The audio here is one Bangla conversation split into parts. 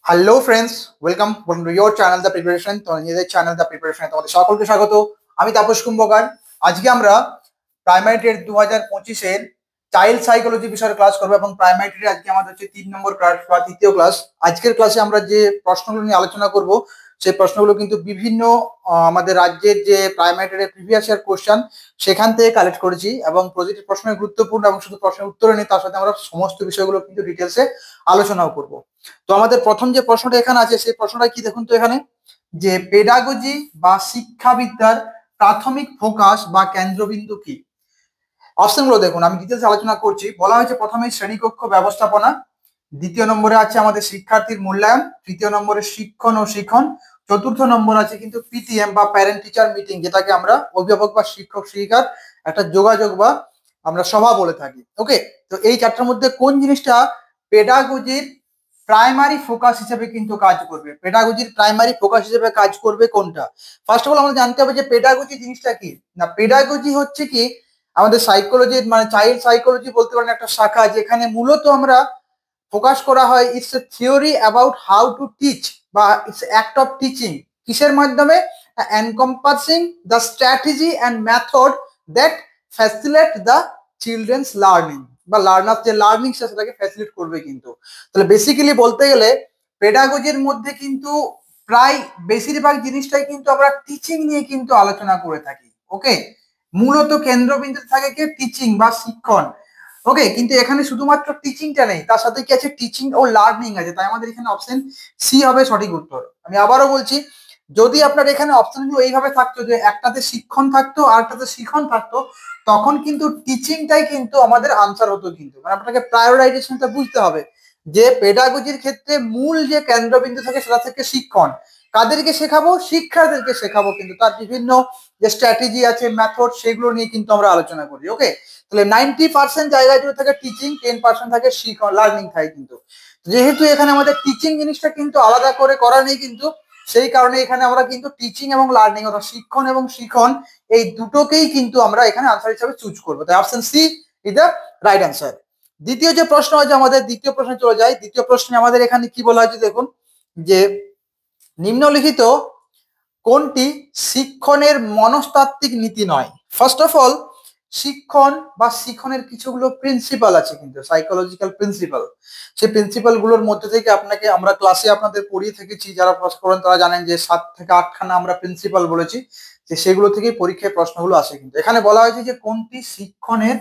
Hello friends, welcome to your channel the preparation. তো নিজেদের চ্যানেল দ্য প্রিপারেশনে তোমাদের সকলকে স্বাগত। আমি তাপস কুম্ভকার। আজকে আমরা প্রাইমারি টেট 2025-এর চাইল্ড সাইকোলজি বিষয়ে ক্লাস করবো এবং প্রাইমারি টেটে আজকে আমাদের হচ্ছে 3 নম্বর ক্লাস বা তৃতীয় ক্লাস। আজকের ক্লাসে আমরা যে প্রশ্নগুলো নিয়ে আলোচনা করব সেই প্রশ্নগুলো কিন্তু বিভিন্ন আমাদের রাজ্যের যে প্রাইমারি টেটের প্রিভিয়াস ইয়ার কোশ্চেন সেখান থেকে কালেক্ট করেছি এবং প্রতিটি প্রশ্নের গুরুত্বপূর্ণ এবং শুধু প্রশ্নের উত্তর নেই, তার সাথে আমরা সমস্ত বিষয়গুলো কিন্তু ডিটেলসে আলোচনাও করব। তো আমাদের প্রথম যে প্রশ্নটা এখানে আছে সেই প্রশ্নটা কি দেখুন তো এখানে, যে পেডাগজি বা শিক্ষাবিদ্যার প্রাথমিক ফোকাস বা কেন্দ্রবিন্দু কি? অপশনগুলো দেখুন, আমি ডিটেলস আলোচনা করছি। বলা হয়েছে প্রথমে শ্রেণীকক্ষ ব্যবস্থাপনা, দ্বিতীয় নম্বরে আছে আমাদের শিক্ষার্থীর মূল্যায়ন, তৃতীয় নম্বরে শিক্ষণ ও শিখন, চতুর্থ নম্বর আছে কিন্তু পিটিএম বা প্যারেন্ট টিচার মিটিং, যেটাকে আমরা অভিভাবক বা শিক্ষক শিক্ষিকার একটা যোগাযোগ বা আমরা সভা বলে থাকি। ওকে, তো এই চারটার মধ্যে কোন জিনিসটা পেডাগজির প্রাইমারি ফোকাস হিসেবে কিন্তু কাজ করবে? পেডাগজির প্রাইমারি ফোকাস হিসেবে কাজ করবে কোনটা? ফার্স্ট অফ অল আমাদের জানতে হবে যে পেডাগজি জিনিসটা কি। না, পেডাগজি হচ্ছে কি আমাদের সাইকোলজির মানে চাইল্ড সাইকোলজি বলতে পারেন একটা শাখা, যেখানে মূলত আমরা ফোকাস করা হয় it's a theory about how to teach বা ইটস অ্যাক্ট অফ টিচিং। কিসের মাধ্যমে? Encompassing the strategy and method that facilitate the children's learning বা লার্নার যে লার্নিং সেটাকে ফ্যাসিলিটেট করবে কিন্তু। তাহলে বেসিক্যালি বলতে গেলে পেডাগজির মধ্যে কিন্তু প্রায় বেশিরভাগ জিনিসটাই কিন্তু আমরা টিচিং নিয়ে কিন্তু আলোচনা করে থাকি। ওকে, মূলত কেন্দ্রবিন্দু থাকে কি টিচিং বা শিক্ষণ। ওকে, কিন্তু এখানে শুধুমাত্র টিচিংটা নেই, তার সাথে কি আছে টিচিং ও লার্নিং আছে। তাই আমাদের এখানে অপশন সি হবে সঠিক উত্তর। আমি আবারও বলছি, যদি আপনার এখানে অপশনগুলো এইভাবে থাকতো যে একটাতে শিক্ষণ থাকতো আর একটাতে শিখন থাকতো, তখন কিন্তু টিচিংটাই কিন্তু আমাদের আনসার হতো। কিন্তু মানে আপনাকে প্রায়োরাইজেশনটা বুঝতে হবে যে পেডাগজির ক্ষেত্রে মূল যে কেন্দ্রবিন্দু থাকে সেটা থেকে শিক্ষণ। কাদেরকে শেখাবো? শিক্ষার্থীদেরকে শেখাবো। কিন্তু তার বিভিন্ন যে স্ট্র্যাটেজি আছে, মেথড, সেগুলো নিয়ে কিন্তু আমরা আলোচনা করি। ওকে, তাহলে 90% জায়গায় যদি থাকে টিচিং, 10% থাকে শিখন লার্নিং থাকে। কিন্তু যেহেতু এখানে আমাদের টিচিং জিনিসটা কিন্তু আলাদা করে করা নেই, কিন্তু সেই কারণে এখানে আমরা কিন্তু টিচিং এবং লার্নিং অর্থাৎ শিক্ষণ এবং শিখন এই দুটোকেই কিন্তু আমরা এখানে আনসার হিসাবে চুজ করবো। তাই option C is the right answer. দ্বিতীয় যে প্রশ্ন আছে আমাদের, দ্বিতীয় প্রশ্নে চলে যায়। দ্বিতীয় প্রশ্নে আমাদের এখানে কি বলা হয়েছে দেখুন, যে নিম্নলিখিত কোনটি শিক্ষণের মনস্তাত্ত্বিক নীতি নয়? ফার্স্ট অফ অল, শিক্ষণ বা শিক্ষণের কিছুগুলো প্রিন্সিপাল আছে কিন্তু সাইকোলজিক্যাল প্রিন্সিপাল। সেই প্রিন্সিপাল গুলোর মধ্যে থেকে আপনাকে আমরা ক্লাসে আপনাদের পড়িয়ে থেকেছি, যারা পাস করেন তারা জানেন যে 7 থেকে 8খানা আমরা প্রিন্সিপাল বলেছি, যে সেগুলো থেকেই পরীক্ষায় প্রশ্নগুলো আসে। কিন্তু এখানে বলা হয়েছে যে কোনটি শিক্ষণের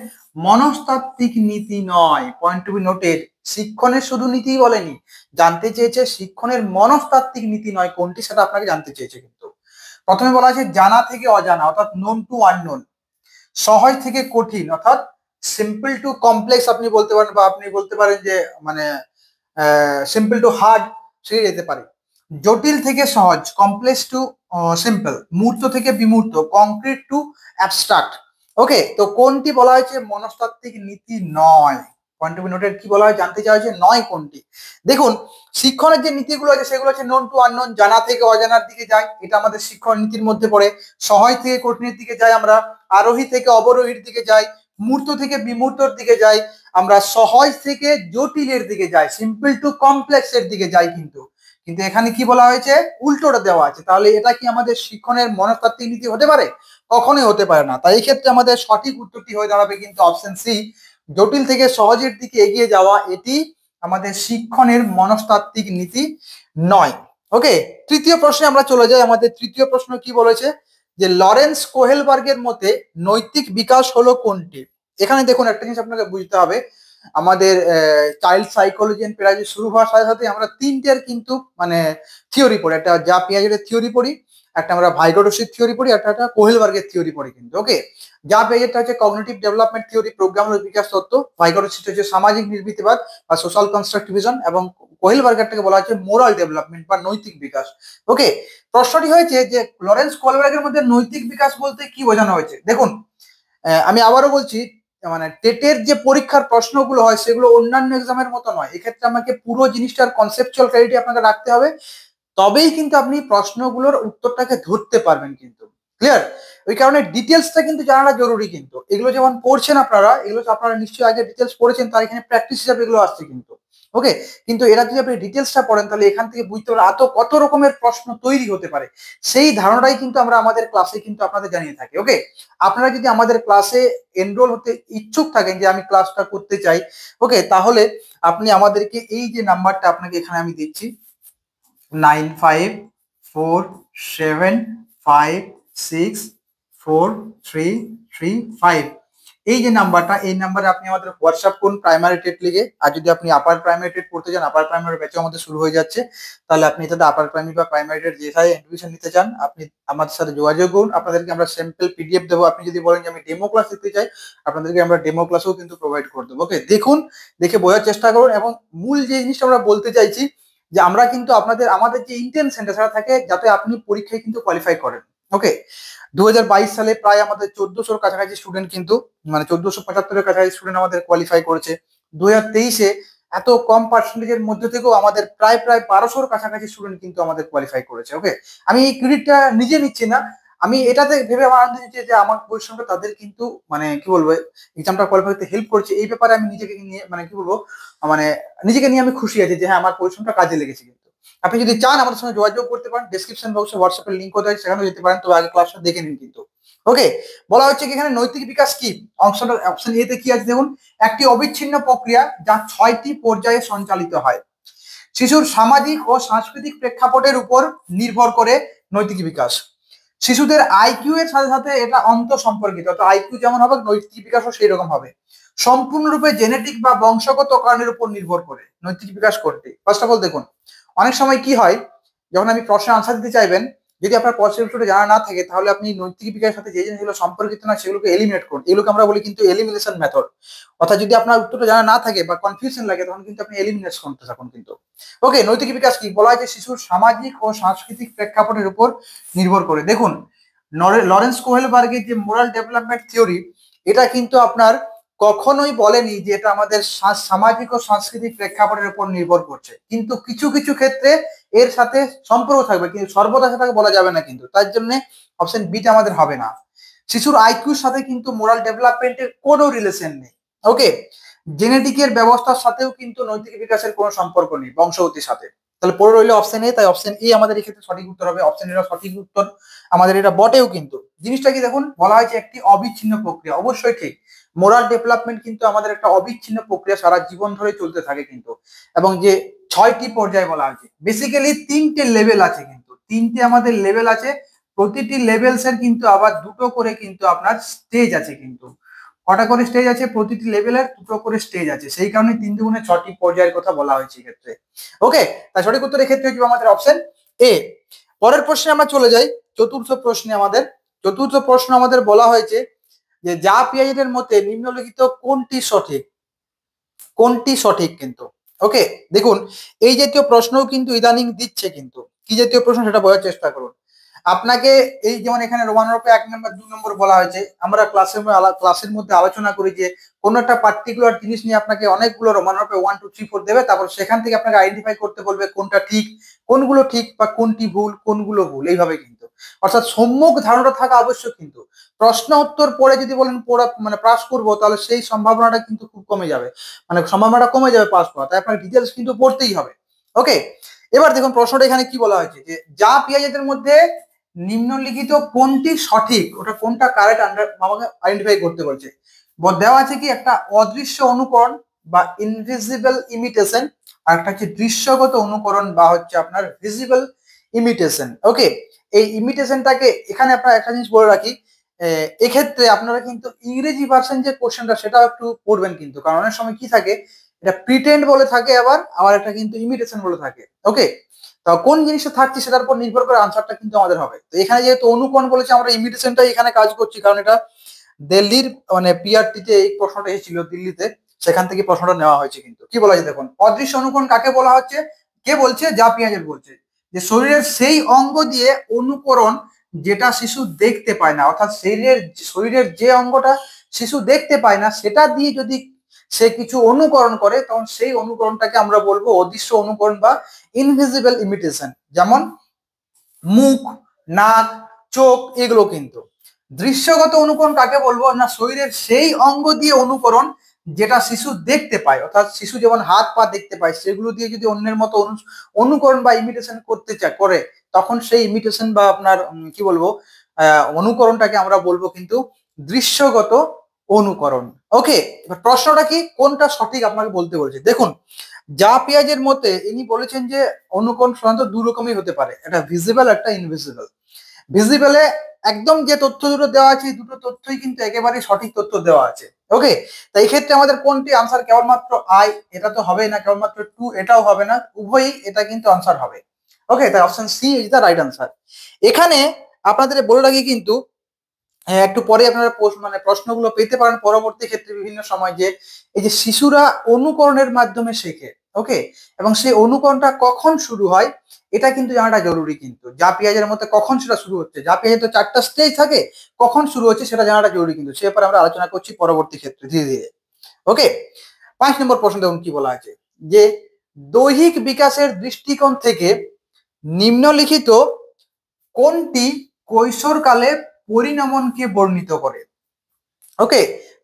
মনস্তাত্ত্বিক নীতি নয়। পয়েন্ট টু বি নোটেড, শিক্ষণের শুধু নীতি বলেনি, জানতে চেয়েছে শিক্ষণের মনস্তাত্ত্বিক নীতি নয় কোনটি, সেটা আপনাকে জানতে চেয়েছে। কিন্তু প্রথমে বলা আছে জানা থেকে অজানা অর্থাৎ নোন টু আননোন, সহজ থেকে কঠিন অর্থাৎ সিম্পল টু কমপ্লেক্স আপনি বলতে পারেন, বা আপনি বলতে পারেন যে মানে সিম্পল টু হার্ড, সে যেতে পারে। জটিল থেকে সহজ, কমপ্লেক্স টু সিম্পল, মূর্ত থেকে বিমূর্ত, কংক্রিট টু অ্যাবস্ট্রাক্ট। ওকে, তো কোনটি বলা হয়েছে মনস্তাত্ত্বিক নীতি নয়? পয়েন্ট টু বি নোটেড, কি বলা হয় জানতে চাওয়া হয়েছে, নয় কোনটি। দেখুন, শিক্ষণের যে নীতিগুলো আছে সেগুলো হচ্ছে নোন টু আননোন, জানা থেকে অজানার দিকে যায়, এটা আমাদের শিক্ষণ নীতির মধ্যে পড়ে। সহজ থেকে কঠিনের দিকে যাই আমরা, আরোহী থেকে অবরোহীর দিকে যাই, মূর্ত থেকে বিমূর্তর দিকে যাই, আমরা সহজ থেকে জটিলের দিকে যাই, সিম্পল টু কমপ্লেক্স এর দিকে যাই। কিন্তু কিন্তু এখানে কি বলা হয়েছে, উল্টোটা দেওয়া আছে। তাহলে এটা কি আমাদের শিক্ষণের মনস্তাত্ত্বিক নীতি হতে পারে? কখনোই হতে পারে না। তাই এই ক্ষেত্রে আমাদের সঠিক উত্তরটি হয়ে দাঁড়াবে কিন্তু অপশন সি, জটিল থেকে সহজের দিকে এগিয়ে যাওয়া, এটি আমাদের শিক্ষণের মনস্তাত্ত্বিক নীতি নয়। ওকে, তৃতীয় প্রশ্নে আমরা চলে যাই। আমাদের তৃতীয় প্রশ্ন কি বলেছে, যে লরেন্স কোহেলবার্গের মতে নৈতিক বিকাশ হলো কোনটি? এখানে দেখুন, একটা জিনিস আপনাকে বুঝতে হবে, আমাদের চাইল্ড সাইকোলজি এন্ড পেডাগজি শুরু হওয়ার সাথে সাথে আমরা তিনটের কিন্তু মানে থিওরি পড়ি। একটা যা পিয়াজেটের থিওরি পড়ি, একটা আমরা ভাইগোডস্কির থিওরি পড়ি, একটা কোহেলবার্গের থিওরি পড়ি কিন্তু। ওকে, যা পিয়াজেটটা হচ্ছে কগনিটিভ ডেভেলপমেন্ট থিওরি, প্রোগ্রামের বিকাশ তত্ত্ব, ভাইগোডস্কিটা হচ্ছে সামাজিক নির্বৃত্তিবাদ বা সোশ্যাল কনস্ট্রাকটিভিজম, এবং কোহেলবার্গেরটাকে বলা হচ্ছে মোরাল ডেভেলপমেন্ট বা নৈতিক বিকাশ। ওকে, প্রশ্নটি হয়েছে যে লরেন্স কোহেলবার্গের মধ্যে নৈতিক বিকাশ বলতে কি বোঝানো হয়েছে। দেখুন, আমি আবারও বলছি, মানে টেটের যে পরীক্ষার প্রশ্নগুলো হয় সেগুলো অন্যান্য এক্সামের মতো নয়। এক্ষেত্রে আমাকে পুরো জিনিসটার কনসেপচুয়াল ক্ল্যারিটি আপনাকে রাখতে হবে, তবেই কিন্তু আপনি প্রশ্নগুলোর উত্তরটাকে ধরতে পারবেন। কিন্তু ক্লিয়ার? ওই কারণে ডিটেলসটা কিন্তু জানাটা জরুরি। কিন্তু এগুলো যেমন পড়ছেন আপনারা, এগুলো আপনারা নিশ্চয়ই আগে ডিটেলস পড়েছেন, তার এখানে প্র্যাকটিস হিসাবে এগুলো আসছে। কিন্তু ওকে, কিন্তু এরা যদি আপনি ডিটেলসটা পড়েন তাহলে এখান থেকে বুঝতে পারবেন কত রকমের প্রশ্ন তৈরি হতে পারে। সেই ধারণাটাই কিন্তু আমরা আমাদের ক্লাসে কিন্তু আপনাদের জানিয়ে থাকি। ওকে, আপনারা যদি আমাদের ক্লাসে এনরোল হতে ইচ্ছুক থাকেন যে আমি ক্লাসটা করতে চাই, ওকে, তাহলে আপনি আমাদেরকে এই যে নাম্বারটা আপনাকে এখানে আমি দিচ্ছি 9547564335, এই যে নাম্বারটা, এই নাম্বারে আপনি আমাদের হোয়াটসঅ্যাপ করুন প্রাইমারি টেট লিগে। আর যদি আপনি আপার প্রাইমারি টেট পড়তে চান, আপার প্রাইমারি ব্যাচও আমাদের শুরু হয়ে যাচ্ছে, তাহলে আপনি এটাতে আপার প্রাইমারি বা প্রাইমারি টেট যেটাই এডমিশন নিতে চান আপনি আমাদের সাথে যোগাযোগ করুন। আপনাদেরকে আমরা স্যাম্পল পিডিএফ দেবো। আপনি যদি বলেন যে আমি ডেমো ক্লাস দিতে চাই, আপনাদেরকে আমরা ডেমো ক্লাসও কিন্তু প্রোভাইড করে দেবো। ওকে, দেখুন, দেখে বোঝার চেষ্টা করুন। এবং মূল যে জিনিসটা আমরা বলতে চাইছি যে আমরা কিন্তু আমাদের যে ইন্টেনশনটা সেটা থাকে যাতে আপনি পরীক্ষায় কিন্তু কোয়ালিফাই করেন। ওকে, 2022 সালে প্রায় আমাদের 1400-র কাছাকাছি স্টুডেন্ট কিন্তু, মানে 1475-এর কাছাকাছি স্টুডেন্ট আমাদের কোয়ালিফাই করেছে। 2023-এ এত কম পার্সেন্টেজের মধ্যে থেকেও আমাদের প্রায় 1200-র কাছাকাছি স্টুডেন্ট কিন্তু আমাদের কোয়ালিফাই করেছে। ওকে, আমি এই ক্রেডিটটা নিজে নিচ্ছি না, আমি এটাতে ভেবে আমার আনন্দ হচ্ছে যে আমার পরিশ্রমটা তাদের কিন্তু মানে কি বলবো এক্সামটা কোয়ালিফাই করতে হেল্প করছে। এই ব্যাপারে আমি নিজেকে নিয়ে মানে কি বলবো মানে নিজেকে নিয়ে আমি খুশি আছি যে হ্যাঁ আমার পরিশ্রমটা কাজে লেগেছে। কিন্তু আপনি যদি চান আমাদের সঙ্গে যোগাযোগ করতে পারেন, ডেসক্রিপশন বক্সে হোয়াটসঅ্যাপের লিঙ্ক কোথায় সেখানেও যেতে পারেন, তবে আগে ক্লাসটা দেখে নিন কিন্তু। ওকে, বলা হচ্ছে কি এখানে নৈতিক বিকাশ কি, অংশটা অপশন এ তে কি আছে দেখুন, একটি অবিচ্ছিন্ন প্রক্রিয়া যা 6টি পর্যায়ে সঞ্চালিত হয়। শিশুর সামাজিক ও সাংস্কৃতিক প্রেক্ষাপটের উপর নির্ভর করে নৈতিক বিকাশ। শিশুদের আইকিউ এর সাথে সাথে এটা অন্তঃ সম্পর্কিত, অর্থাৎ আইকিউ যেমন হবে নৈতিক বিকাশও সেই রকম হবে। সম্পূর্ণরূপে জেনেটিক বা বংশগত কারণের উপর নির্ভর করে নৈতিক বিকাশ করতে। ফার্স্ট অফ অল দেখুন, অনেক সময় কি হয় যখন আপনি প্রশ্নের আনসার দিতে চাইবেন, যদি আপনার প্রশ্নের উত্তরটা জানা না থাকে তাহলে আপনি নৈতিক বিকাশের সাথে যে জিনিসগুলো সম্পর্কিত না সেগুলোকে এলিমিনেট করুন। এগুলোকে আমরা বলি কিন্তু এলিমিনেশন মেথড। অর্থাৎ যদি আপনার উত্তরটা জানা না থাকে বা কনফিউশন লাগে তখন কিন্তু আপনি এলিমিনেট করতে থাকুন কিন্তু। ওকে, নৈতিক বিকাশ কি বলা হয় যে শিশুর সামাজিক ও সাংস্কৃতিক প্রেক্ষাপটের উপর নির্ভর করে। দেখুন, লরেন্স কোহেলবার্গের যে মোরাল ডেভেলপমেন্ট থিওরি, এটা কিন্তু আপনার কখনোই বলেনি যে এটা আমাদের সামাজিক ও সাংস্কৃতিক প্রেক্ষাপটের উপর নির্ভর করছে, কিন্তু কিছু কিছু ক্ষেত্রে এর সাথে সম্পর্ক থাকবে, কিন্তু সর্বদা সেটাকে বলা যাবে না কিন্তু। তার জন্য অপশন বিটা আমাদের হবে না। শিশুর আইকিউর সাথে কিন্তু মোরাল ডেভেলপমেন্টের কোনো রিলেশন নেই। ওকে, জেনেটিকের ব্যবস্থার সাথেও কিন্তু নৈতিক বিকাশের কোনো সম্পর্ক নেই বংশগতির সাথে। তাহলে পড়ে রইল অপশন এ, তাই অপশন এ আমাদের এক্ষেত্রে সঠিক উত্তর হবে। অপশন এর সঠিক উত্তর আমাদের এটা বটেও কিন্তু। জিনিসটা কি দেখুন, বলা হয়েছে একটি অবিচ্ছিন্ন প্রক্রিয়া, অবশ্যই ঠিক। মোরাল ডেভেলপমেন্ট কিন্তু আমাদের একটা অবিচ্ছিন্ন প্রক্রিয়া, সারা জীবন ধরে চলতে থাকে কিন্তু। এবং যে 6টি পর্যায়ে বলা হয়েছে, বেসিক্যালি 3টে লেভেল আছে কিন্তু, 3টে আমাদের লেভেল আছে। প্রতিটি লেভেলস এর কিন্তু আবার দুটো করে কিন্তু আপনার স্টেজ আছে কিন্তু। কটা করে স্টেজ আছে? প্রতিটি লেভেলের দুটো করে স্টেজ আছে, সেই কারণে 3 দুগুণে 6টি পর্যায়ের কথা বলা হয়েছে এক্ষেত্রে। ওকে, তাই সঠিক উত্তর এক্ষেত্রে হচ্ছে আমাদের অপশন এ। পরের প্রশ্নে আমরা চলে যাই, চতুর্থ প্রশ্নে। চতুর্থ প্রশ্ন আমাদের বলা হয়েছে যে যা পিয়াজেটের মতে নিম্নলিখিত কোনটি সঠিক, কোনটি সঠিক কিন্তু। ওকে, দেখুন এই জাতীয় প্রশ্নও কিন্তু ইদানিং দিচ্ছে কিন্তু। কি জাতীয় প্রশ্ন সেটা বোঝার চেষ্টা করুন। আপনাকে এই যেমন এখানে রোমান হরফে 1 নম্বর 2 নম্বর বলা হয়েছে, আমরা ক্লাসের মধ্যে আলোচনা করি যে কোন একটা পার্টিকুলার জিনিস নিয়ে আপনাকে অনেকগুলো রোমান হরফে 1 2 3 4 দেবে, তারপর সেখান থেকে আপনাকে আইডেন্টিফাই করতে বলবে কোনটা ঠিক, কোনগুলো ঠিক বা কোনটি ভুল, কোনগুলো ভুল, এইভাবে কিন্তু। অর্থাৎ সম্যক ধারণা থাকা আবশ্যক কিন্তু। প্রশ্ন উত্তর পড়ে যদি বলেন পড়া মানে পাস করবো, তাহলে সেই সম্ভাবনাটা কিন্তু খুব কমে যাবে, মানে সম্ভাবনাটা কমে যাবে পাস করা। তাই আপনাকে ডিটেলস কিন্তু পড়তেই হবে। ওকে, এবার দেখুন প্রশ্নটা এখানে কি বলা হয়েছে যে যা পিয়াজেদের মধ্যে নিম্নলিখিত কোনটি সঠিক, ওটা কোনটা কারেক্ট আমাকে আইডেন্টিফাই করতে বলছে। দেওয়া আছে কি একটা অদৃশ্য অনুকরণ বা ইনভিজিবল ইমিটেশন, আর একটা হচ্ছে দৃশ্যগত অনুকরণ বা হচ্ছে আপনার ভিজিবল ইমিটেশন। ওকে, এই ইমিটেশনটাকে এখানে আপনারা একটা জিনিস বলে রাখি, এক্ষেত্রে আপনারা কিন্তু ইংরেজি ভার্সন যে কোশ্চেনটা সেটাও একটু পড়বেন কিন্তু, কারণ অনেক সময় কি থাকে এটা প্রিটেন্ড বলে থাকে, আবার আবার একটা কিন্তু ইমিটেশন বলে থাকে। ওকে, তো কোন জিনিসটা থাকছে সেটার উপর নির্ভর করে আনসারটা কিন্তু আমাদের হবে। তো এখানে যেহেতু অনুকরণ বলেছে, আমরা ইমিটেশনটাই এখানে কাজ করছি, কারণ এটা দিল্লির মানে পিআরটি তে এই প্রশ্নটা এসেছিল দিল্লিতে, সেখান থেকে প্রশ্নটা নেওয়া হয়েছে কিন্তু। কি বলা হয়েছে দেখুন, অদৃশ্য অনুকরণ কাকে বলা হচ্ছে, কে বলছে, যা পিয়াজের বলছে যে শরীরের সেই অঙ্গ দিয়ে অনুকরণ যেটা শিশু দেখতে পায় না, অর্থাৎ শরীরের যে অঙ্গটা শিশু দেখতে পায় না সেটা দিয়ে যদি সে কিছু অনুকরণ করে, তখন সেই অনুকরণটাকে আমরা বলবো অদৃশ্য অনুকরণ বা ইনভিজিবল ইমিটেশন। যেমন মুখ, নাক, চোখ, এগুলো কিন্তু। দৃশ্যগত অনুকরণ কাকে বলবো না, শরীরের সেই অঙ্গ দিয়ে অনুকরণ যেটা শিশু দেখতে পায়, অর্থাৎ শিশু যেমন হাত পা দেখতে পায়, সেগুলো দিয়ে যদি অন্যের মতো অনুকরণ বা ইমিটেশন করতে করে, তখন সেই ইমিটেশন বা আপনার কি বলবো অনুকরণটাকে আমরা বলবো কিন্তু দৃশ্যগত অনুকরণ। ওকে, এবার প্রশ্নটা কি, কোনটা সঠিক আপনাকে বলতে বলছে। দেখুন, যা পিয়াজের মতে ইনি বলেছেন যে অনুকরণ সাধারণত দু রকমই হতে পারে, একটা ভিজিবল, একটা ইনভিজিবল। ভিজিবলে একদম যে তথ্য দুটো দেওয়া আছে, দুটো তথ্যই কিন্তু একেবারে সঠিক তথ্য দেওয়া আছে। ওকে, তাই এই ক্ষেত্রে আমাদের কোনটি আনসার, কেবলমাত্র আই এটা তো হবে না, কেবলমাত্র টু এটাও হবে না, উভয়ই এটা কিন্তু আনসার হবে। ওকে, তাই option C is the right answer. এখানে আপনাদের বলে রাখি কিন্তু একটু পরে আপনারা মানে প্রশ্নগুলো পেতে পারেন পরবর্তী ক্ষেত্রে বিভিন্ন সময়, যে এই যে শিশুরা অনুকরণের মাধ্যমে শেখে। ওকে, এবং সেই অনুকরণটা কখন শুরু হয় এটা কিন্তু জানাটা জরুরি। কিন্তু যা পেঁয়াজের মধ্যে কখন সেটা শুরু হচ্ছে, যা পেঁয়াজের তো 4টা স্টেজ থাকে, কখন শুরু হচ্ছে সেটা জানাটা জরুরি কিন্তু, সে ব্যাপারে আমরা আলোচনা করছি পরবর্তী ক্ষেত্রে ধীরে ধীরে। ওকে, 5 নম্বর প্রশ্ন দেখুন কি বলা আছে, যে দৈহিক বিকাশের দৃষ্টিকোণ থেকে নিম্নলিখিত কোনটি কৈশোরকালে পরিণমনকে বর্ণিত করে। ওকে,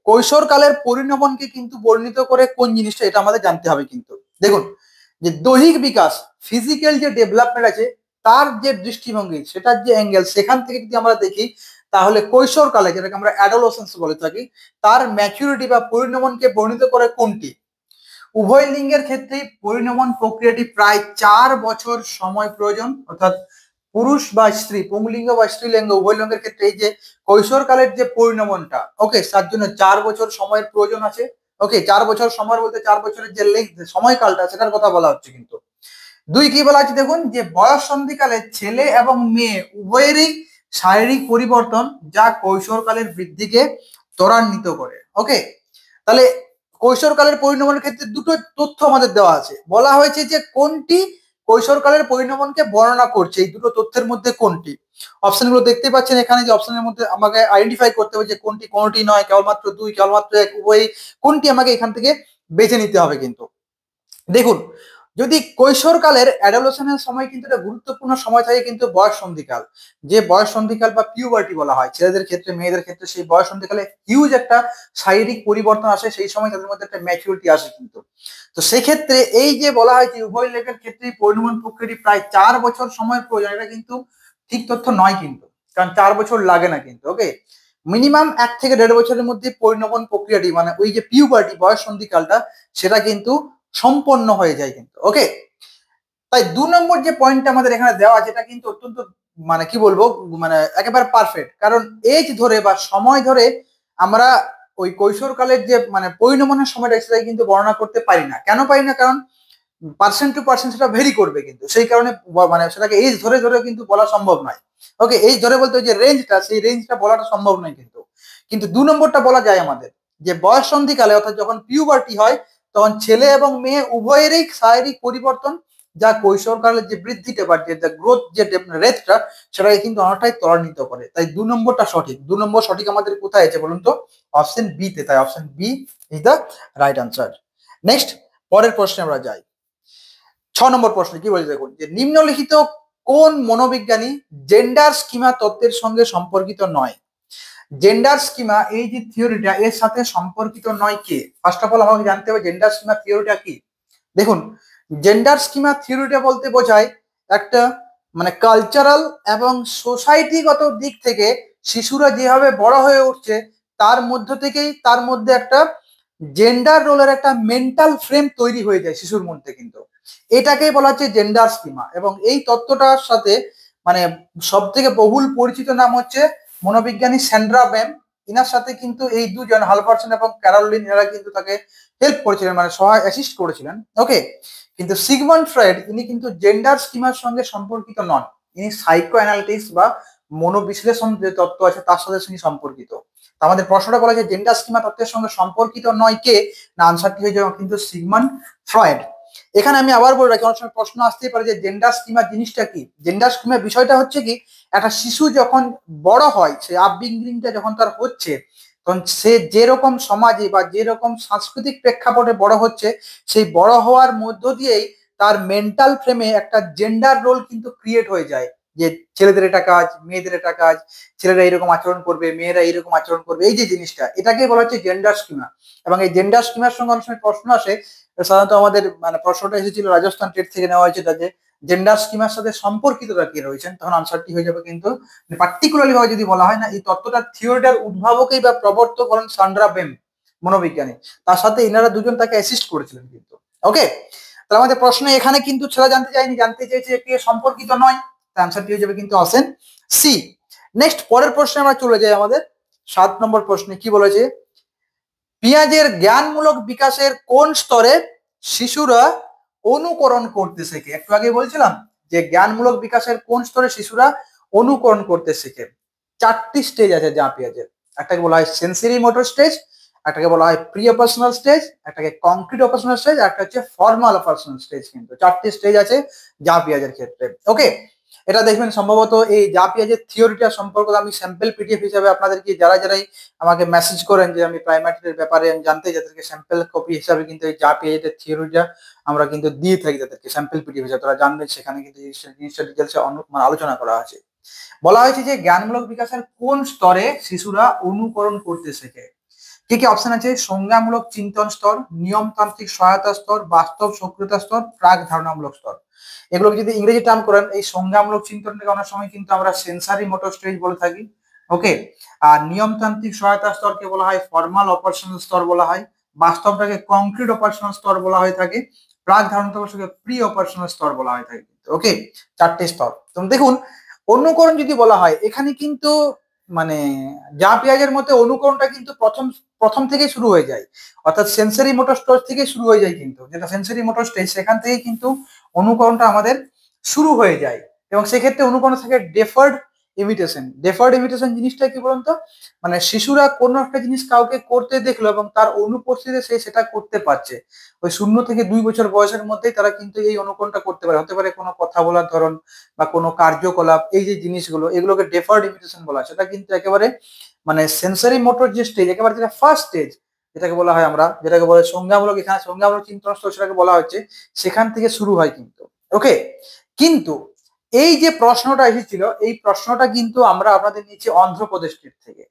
কৈশোরকালের পরিণমনকে কিন্তু বর্ণিত করে কোন জিনিসটা, এটা আমাদের জানতে হবে কিন্তু। দেখুন, যে দৈহিক বিকাশ, ফিজিক্যাল যে ডেভেলপমেন্ট আছে, তার যে দৃষ্টিভঙ্গি, সেটার যে অ্যাঙ্গেল, সেখান থেকে যদি আমরা দেখি, তাহলে কৈশোরকালে, যেটাকে আমরা অ্যাডোলেসেন্স বলে থাকি, তার ম্যাচুরিটি বা পরিণমনকে বর্ণিত করে কোনটি। উভয় লিঙ্গের ক্ষেত্রেই পরিণমন প্রক্রিয়াটি প্রায় 4 বছর সময় প্রয়োজন, অর্থাৎ পুরুষ বা স্ত্রী, পুংলিঙ্গ বা স্ত্রীলিঙ্গ উভয় লিঙ্গের ক্ষেত্রে এই যে কৈশোরকালের যে পরিণমনটা, ওকে, তার জন্য 4 বছর সময়ের প্রয়োজন আছে। ওকে, 4 বছর সময় বলতে 4 বছরের যে সময়কালটা, সেটার কথা বলা হচ্ছে কিন্তু। দুই কি বলা আছে দেখুন, যে বয়স সন্ধিকালে ছেলে এবং মেয়ে উভয়েরই শারীরিক পরিবর্তন যা কৈশোরকালের বৃদ্ধিকে ত্বরান্বিত করে। ওকে, তাহলে কৈশোরকালের পরিণমনের ক্ষেত্রে দুটো তথ্য আমাদের দেওয়া আছে, বলা হয়েছে যে কোনটি কৈশোরকালের পরিণমনকে বর্ণনা করছে, এই দুটো তথ্যের মধ্যে কোনটি। অপশনগুলো দেখতে পাচ্ছেন এখানে, যে অপশনের মধ্যে আমাকে আইডেন্টিফাই করতে হবে যে কোনটি কোনটি নয়, কেবলমাত্র দুই, কেবলমাত্র এক, উভয়, কোনটি আমাকে এখান থেকে বেছে নিতে হবে কিন্তু। দেখুন, যদি কৈশোরকালের অ্যাডোলেশনের সময় কিন্তু একটা গুরুত্বপূর্ণ সময় থাকে কিন্তু বয়স সন্ধিকাল, যে বয়স সন্ধিকাল বা পিউবার্টি বলা হয় ছেলেদের ক্ষেত্রে, মেয়েদের ক্ষেত্রে সেই বয়স সন্ধিকালে হিউজ একটা শারীরিক পরিবর্তন আসে, সেই সময় তাদের মধ্যে একটা ম্যাচুরিটি আসে কিন্তু। তো সেক্ষেত্রে এই যে বলা হয় যে উভয় লেগের ক্ষেত্রে পরিণমন প্রক্রিয়াটি প্রায় 4 বছর সময়ের প্রয়োজন, এটা কিন্তু ঠিক তথ্য নয় কিন্তু, কারণ 4 বছর লাগে না কিন্তু। ওকে, মিনিমাম 1 থেকে 1.5 বছরের মধ্যে পরিণমন প্রক্রিয়াটি, মানে ওই যে পিউবার্টি বয়স সন্ধিকালটা, সেটা কিন্তু সম্পন্ন হয়ে যায় কিন্তু। ওকে, তাই 2 নম্বর যে পয়েন্টটা আমাদের এখানে দেওয়া আছে, এটা কিন্তু অত্যন্ত মানে কি বলবো, মানে একেবারে পারফেক্ট, কারণ এজ ধরে বা সময় ধরে আমরা ওই কৈশোরকালের যে মানে পরিণমনের সময়টা, সেটা কিন্তু বর্ণনা করতে পারি না। কেন পারি না, কারণ পার্সেন্ট টু পার্সেন্ট সেটা ভেরি করবে কিন্তু, সেই কারণে মানে সেটাকে এজ ধরে ধরে কিন্তু বলা সম্ভব নয়। ওকে, এজ ধরে বলতে যে রেঞ্জটা, সেই রেঞ্জটা বলাটা সম্ভব নয় কিন্তু। কিন্তু 2 নম্বরটা বলা যায় আমাদের, যে বয়স সন্ধিকালে, অর্থাৎ যখন পিউবার্টি হয়, তখন ছেলে এবং মেয়ে উভয়েরই শারীরিক পরিবর্তন যা কৈশোরকালের যে বৃদ্ধিটা বা যে গ্রোথ যে রেটটা, সেটাকে কিন্তু অনেকটাই ত্বরান্বিত করে। তাই 2 নম্বরটা সঠিক। 2 নম্বর সঠিক আমাদের কোথায় আছে বলুন তো, অপশন বি তে। তাই option B is the right answer. Next, পরের প্রশ্নে আমরা যাই। 6 নম্বর প্রশ্ন কি বলছে দেখুন, যে নিম্নলিখিত কোন মনোবিজ্ঞানী জেন্ডার স্কিমা তত্ত্বের সঙ্গে সম্পর্কিত নয়। জেন্ডার স্কিমা এই যে থিওরিটা, এর সাথে সম্পর্কিত নয় কে। ফার্স্ট অফ অল আমাকে জানতে হবে জেন্ডার স্কিমা থিওরিটা কি। দেখুন, জেন্ডার স্কিমা থিওরিটা বলতে বোঝায় একটা মানে কালচারাল এবং সোসাইটিগত দিক থেকে শিশুরা যেভাবে বড় হয়ে উঠছে, তার মধ্য থেকেই তার মধ্যে একটা জেন্ডার রোলের একটা মেন্টাল ফ্রেম তৈরি হয়ে যায় শিশুর মধ্যে কিন্তু। এটাকেই বলা হচ্ছে জেন্ডার স্কিমা। এবং এই তত্ত্বটার সাথে মানে সব থেকে বহুল পরিচিত নাম হচ্ছে মনোবিজ্ঞানী স্যান্ড্রা ব্যাম। ইনার সাথে কিন্তু এই দুজন হালফারসন এবং ক্যারোলিন, এরা কিন্তু তাকে হেল্প করেছিলেন, মানে সহায় অ্যাসিস্ট করেছিলেন। ওকে, কিন্তু সিগমন্ড ফ্রয়েড ইনি কিন্তু জেন্ডার স্কিমার সঙ্গে সম্পর্কিত নন, ইনি সাইকো অ্যানালিটিক্স বা মনোবিশ্লেষণ যে তত্ত্ব আছে তার সাথে তিনি সম্পর্কিত। আমাদের প্রশ্নটা বলা যে জেন্ডার স্কিমা তত্ত্বের সঙ্গে সম্পর্কিত নয় কে, না আনসারটি হয়ে যাবে কিন্তু সিগমন্ড ফ্রয়েড। এখানে আমি আবার বলে রাখি, অনেক সময় প্রশ্ন আসতেই পারে যে জেন্ডার স্কিমা জিনিসটা কি। জেন্ডার স্কিমার বিষয়টা হচ্ছে কি, একটা শিশু যখন বড় হয়, সেই আপব্রিঙ্গিংটা যখন তার হচ্ছে, তখন সে যেরকম সমাজে বা যেরকম সাংস্কৃতিক প্রেক্ষাপটে বড় হচ্ছে, সেই বড় হওয়ার মধ্য দিয়েই তার মেন্টাল ফ্রেমে একটা জেন্ডার রোল কিন্তু ক্রিয়েট হয়ে যায়। যে ছেলেদের এটা কাজ, মেয়েদের এটা কাজ, ছেলেরা এরকম আচরণ করবে, মেয়েরা এরকম আচরণ করবে, এই যে জিনিসটা, এটাকে বলা হচ্ছে জেন্ডার স্কিমা। এবং এই জেন্ডার স্কিমার সঙ্গে অনেক সময় প্রশ্ন আসে, সাধারণত আমাদের মানে প্রশ্নটা এসেছিল রাজস্থান টেট থেকে নেওয়া হয়েছে, যে জেন্ডার স্কিমার সাথে সম্পর্কিতরা কি রয়েছেন, তখন আনসারটি হয়ে যাবে কিন্তু পার্টিকুলারলি ভাবে যদি বলা হয় না, এই তত্ত্বটা থিওরিটার উদ্ভাবকেই বা প্রবর্তক হলেন সান্ড্রা বেম, মনোবিজ্ঞানী। তার সাথে ইনারা দুজন তাকে অ্যাসিস্ট করেছিলেন কিন্তু। ওকে, তাহলে আমাদের প্রশ্ন এখানে কিন্তু ছেলে জানতে চাইনি, জানতে চেয়েছে কে সম্পর্কিত নয়, তার আনসারটি হয়ে যাবে কিন্তু অপশন সি। নেক্সট পরের প্রশ্নে আমরা চলে যাই আমাদের 7 নম্বর প্রশ্নে। কি বলেছে, পেঁয়াজের জ্ঞানমূলক বিকাশের কোন স্তরে শিশুরা অনুকরণ করতে শেখে? একটু আগে বলছিলাম যে জ্ঞানমূলক বিকাশের কোন স্তরে শিশুরা অনুকরণ করতে শেখে। 4টি স্টেজ আছে যা পেঁয়াজের। একটাকে বলা হয় সেন্সরি মোটর স্টেজ, একটাকে বলা হয় প্রি অপারেশনাল স্টেজ, একটাকে কংক্রিট অপারেশনাল স্টেজ, একটা হচ্ছে ফর্মাল অপারেশনাল স্টেজ। কিন্তু 4টি স্টেজ আছে যা পেঁয়াজের ক্ষেত্রে। ওকে, এটা দেখবেন সম্ভবত এই যা পেঁয়াজের থিওরিটা সম্পর্কে আমি স্যাম্পল পিডিএফ হিসাবে আপনাদেরকে যারাই আমাকে মেসেজ করেন যে আমি প্রাইমারির ব্যাপারে আমি জানতে চাই, তাদেরকে স্যাম্পল কপি হিসাবে কিন্তু এই যা পেঁয়াজের থিওরিটা আমরা কিন্তু দিয়ে থাকি তাদেরকে স্যাম্পল পিডিএফ হিসাবে, তারা জানবেন সেখানে কিন্তু জিনিসটা ডিটেলসে মানে আলোচনা করা আছে। বলা হয়েছে যে জ্ঞানমূলক বিকাশের কোন স্তরে শিশুরা অনুকরণ করতে শেখে। কি কি অপশন আছে, সংজ্ঞামূলক চিন্তন স্তর, নিয়মতান্ত্রিক সহায়তা স্তর, বাস্তব সক্রিয়তা স্তর, প্রাক ধারণামূলক স্তর। এগুলো যদি ইংরেজি টার্ম করেন, এই সংজ্ঞামূলক চিন্তনটাকে অনেক সময় কিন্তু আমরা সেন্সারি মোটর স্টেজ বলে থাকি। ওকে, আর নিয়মতান্ত্রিক সহায়তা স্তরকে বলা হয় ফর্মাল অপারেশনাল স্তর বলা হয়, বাস্তবটাকে কংক্রিট অপারেশনাল স্তর বলা হয়ে থাকে, প্রাক ধারণাত্মককে প্রি অপারেশনাল স্তর বলা হয়ে থাকে। ওকে, 4টে স্তর। তো দেখুন, অনুকরণ যদি বলা হয় এখানে কিন্তু মানে যা পেঁয়াজের মধ্যে অনুকরণটা কিন্তু প্রথম থেকেই শুরু হয়ে যায়, অর্থাৎ সেন্সরি মোটর স্টেজ থেকে শুরু হয়ে যায় কিন্তু, যেটা সেন্সরি মোটর স্টেজ সেখান থেকেই কিন্তু অনুকরণটা আমাদের শুরু হয়ে যায়। এবং সেক্ষেত্রে অনুকরণ থাকে ডেফার্ড ইমিটেশন। ডেফার্ড ইমিটেশন জিনিসটা কি বলুন তো, মানে শিশুরা কোনো একটা জিনিস কাউকে করতে দেখলো এবং তার অনুপস্থিতিতে সে সেটা করতে পারছে, ওই 0 থেকে 2 বছর বয়সের মধ্যেই তারা কিন্তু এই অনুকরণটা করতে পারে। হতে পারে কোনো কথা বলার ধরন বা কোনো কার্যকলাপ, এই যে জিনিসগুলো এগুলোকে ডেফার্ড ইমিটেশন বলা হয়। সেটা কিন্তু একেবারে মানে সেন্সরি মোটর যে স্টেজ, একেবারে যেটা ফার্স্ট স্টেজ যেটাকে বলা হয় আমরা, যেটাকে বলে সংজ্ঞামূলক, এখানে সংজ্ঞামূলক চিন্তন স্তর সেটাকে বলা হচ্ছে, সেখান থেকে শুরু হয় কিন্তু। ওকে, কিন্তু এই যে প্রশ্নটা এসেছিল, এই প্রশ্নটা কিন্তু আমরা আপনাদের নিচে অন্ধ্রপ্রদেশ স্টেট থেকে।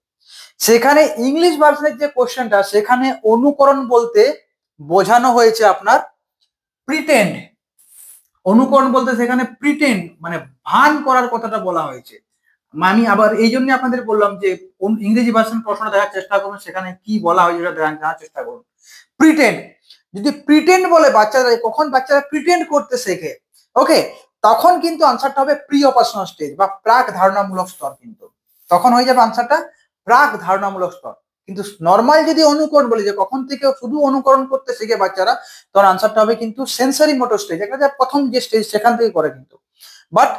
সেখানে ইংলিশ ভার্সনের যে কোশ্চেনটা, সেখানে অনুকরণ বলতে বোঝানো হয়েছে আপনার প্রিটেন্ড। অনুকরণ বলতে সেখানে প্রিটেন্ড মানে ভান করার কথাটা বলা হয়েছে। আমি আবার এই জন্য আপনাদের বললাম যে ইংরেজি ভার্সন প্রশ্নটা দেখার চেষ্টা করুন, সেখানে কি বলা হয়েছে সেটা জানার চেষ্টা করুন। প্রিটেন্ড, যদি প্রিটেন্ড বলে বাচ্চারা, কখন বাচ্চারা প্রিটেন্ড করতে শেখে, ওকে, তখন কিন্তু আনসারটা হবে প্রি অপারেশনাল স্টেজ বা প্রাক ধারণামূলক স্তর। কিন্তু তখন হয়ে যাবে আনসারটা প্রাক ধারণামূলক স্তর। কিন্তু নর্মাল যদি অনুকরণ বলি যে কখন থেকে শুধু অনুকরণ করতে শিখে বাচ্চারা, তখন আনসারটা হবে কিন্তু সেন্সরি মোটর স্টেজ, একটা প্রথম যে স্টেজ সেখান থেকে করে কিন্তু। বাট